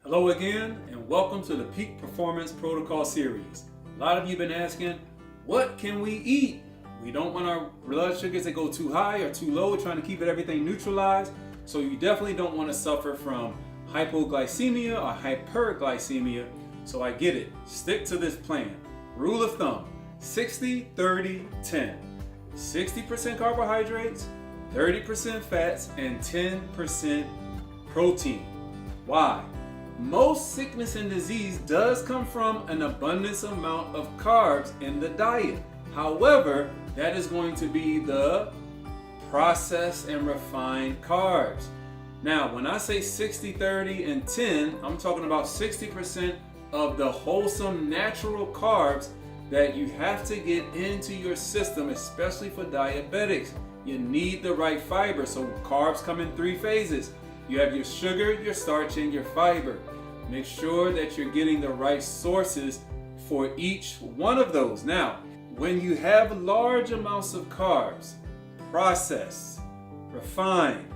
Hello again, and welcome to the Peak Performance Protocol series. A lot of you have been asking, what can we eat? We don't want our blood sugars to go too high or too low. We're trying to keep everything neutralized. So you definitely don't want to suffer from hypoglycemia or hyperglycemia. So I get it. Stick to this plan. Rule of thumb, 60, 30, 10. 60% carbohydrates, 30% fats, and 10% protein. Why? Most sickness and disease does come from an abundance amount of carbs in the diet. However, that is going to be the processed and refined carbs. Now, when I say 60, 30, and 10, I'm talking about 60% of the wholesome natural carbs that you have to get into your system, especially for diabetics. You need the right fiber. So carbs come in three phases. You have your sugar, your starch, and your fiber. Make sure that you're getting the right sources for each one of those. Now, when you have large amounts of carbs, processed, refined,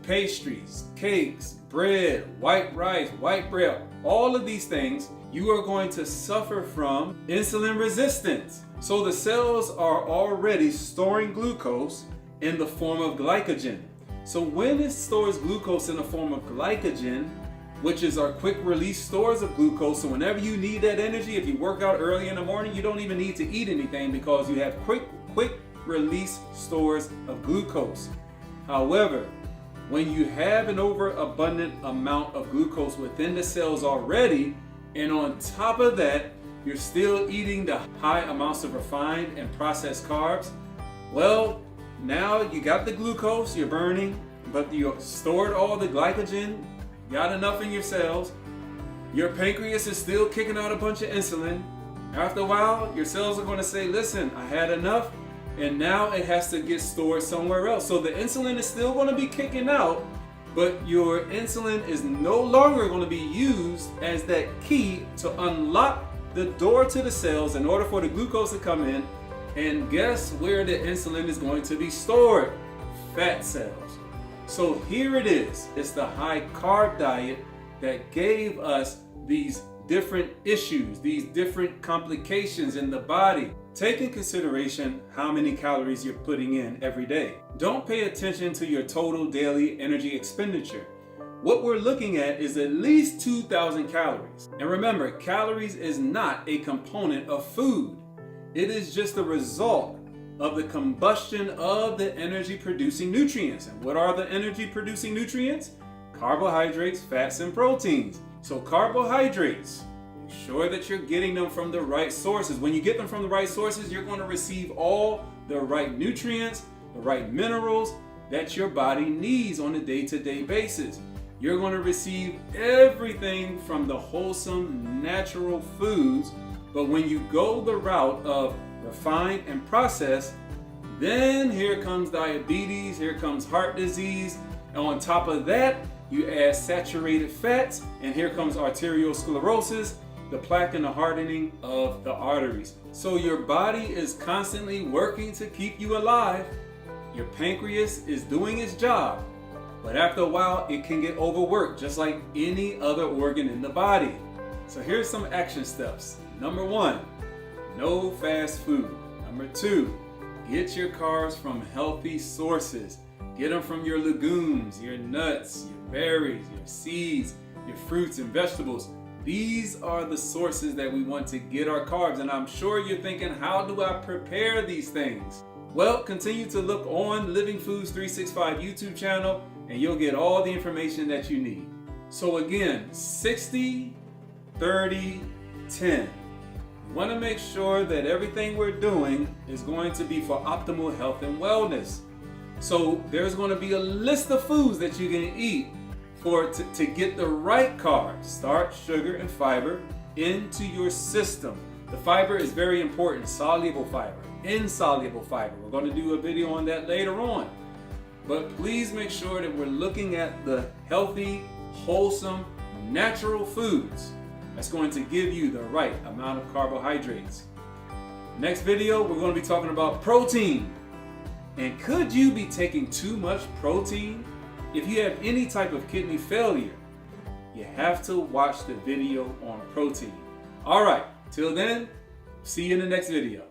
pastries, cakes, bread, white rice, white bread, all of these things, you are going to suffer from insulin resistance. So the cells are already storing glucose in the form of glycogen. So when it stores glucose in the form of glycogen, which is our quick release stores of glucose, so whenever you need that energy, if you work out early in the morning, you don't even need to eat anything because you have quick release stores of glucose. However, when you have an overabundant amount of glucose within the cells already, and on top of that, you're still eating the high amounts of refined and processed carbs, well, now you got the glucose you're burning, but you stored all the glycogen, got enough in your cells. Your pancreas is still kicking out a bunch of insulin. After a while, your cells are going to say, listen, I had enough, and now it has to get stored somewhere else. So the insulin is still going to be kicking out, but your insulin is no longer going to be used as that key to unlock the door to the cells in order for the glucose to come in. And guess where the insulin is going to be stored? Fat cells. So here it is. It's the high carb diet that gave us these different issues, these different complications in the body. Take in consideration how many calories you're putting in every day. Don't pay attention to your total daily energy expenditure. What we're looking at is at least 2,000 calories. And remember, calories is not a component of food. It is just a result of the combustion of the energy-producing nutrients. And what are the energy-producing nutrients? Carbohydrates, fats, and proteins. So carbohydrates, make sure that you're getting them from the right sources. When you get them from the right sources, you're going to receive all the right nutrients, the right minerals that your body needs on a day-to-day basis. You're going to receive everything from the wholesome, natural foods. But when you go the route of refined and processed, then here comes diabetes, here comes heart disease, and on top of that, you add saturated fats, and here comes arteriosclerosis, the plaque and the hardening of the arteries. So your body is constantly working to keep you alive. Your pancreas is doing its job, but after a while, it can get overworked, just like any other organ in the body. So here's some action steps. Number 1, no fast food. Number 2, get your carbs from healthy sources. Get them from your legumes, your nuts, your berries, your seeds, your fruits and vegetables. These are the sources that we want to get our carbs. And I'm sure you're thinking, how do I prepare these things? Well, continue to look on Living Foods 365 YouTube channel and you'll get all the information that you need. So again, 60, 30, 10. We want to make sure that everything we're doing is going to be for optimal health and wellness. So there's going to be a list of foods that you can eat to get the right carbs, starch, sugar, and fiber into your system. The fiber is very important, soluble fiber, insoluble fiber. We're going to do a video on that later on. But please make sure that we're looking at the healthy, wholesome, natural foods that's going to give you the right amount of carbohydrates. Next video, we're going to be talking about protein. And could you be taking too much protein? If you have any type of kidney failure, you have to watch the video on protein. All right, till then, see you in the next video.